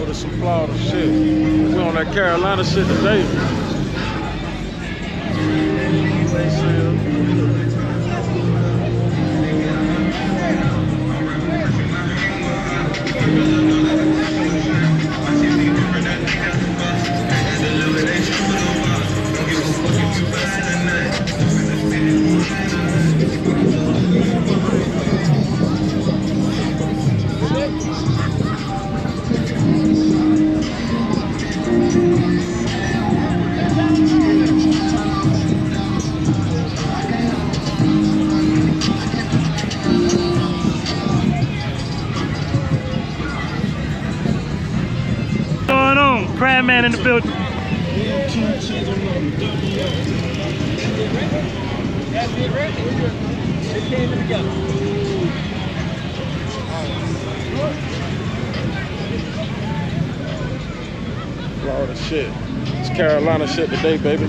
Oh, there's some FLAWDA shit. We on that Carolina shit today. Going on? Crab Man in the building. FLAWDA shit. It's Carolina shit today, baby.